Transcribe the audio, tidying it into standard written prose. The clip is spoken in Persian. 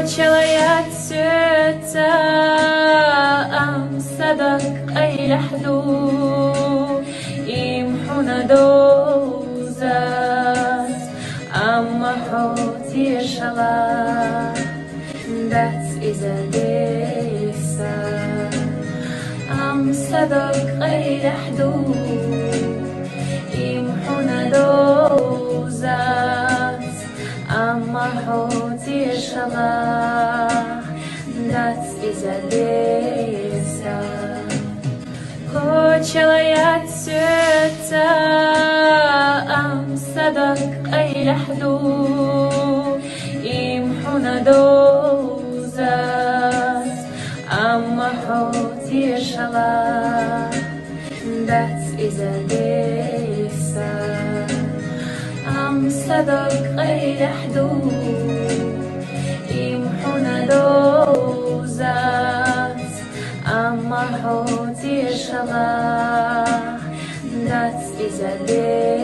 كوچليات سيتا أم صدق أي لحدو يمحونا دوزات أما حوتي شلا that is a desa أم صدق أي لحدو يمحونا دوزات أما حوتي شلا that is a desa كوچليات سيتا أم صدق أي لحدو يمحونا دوزات أما حوتي شلا that is a desa أم صدق أي لحدو يمحونا دوزات أما حوتي شلا that is a day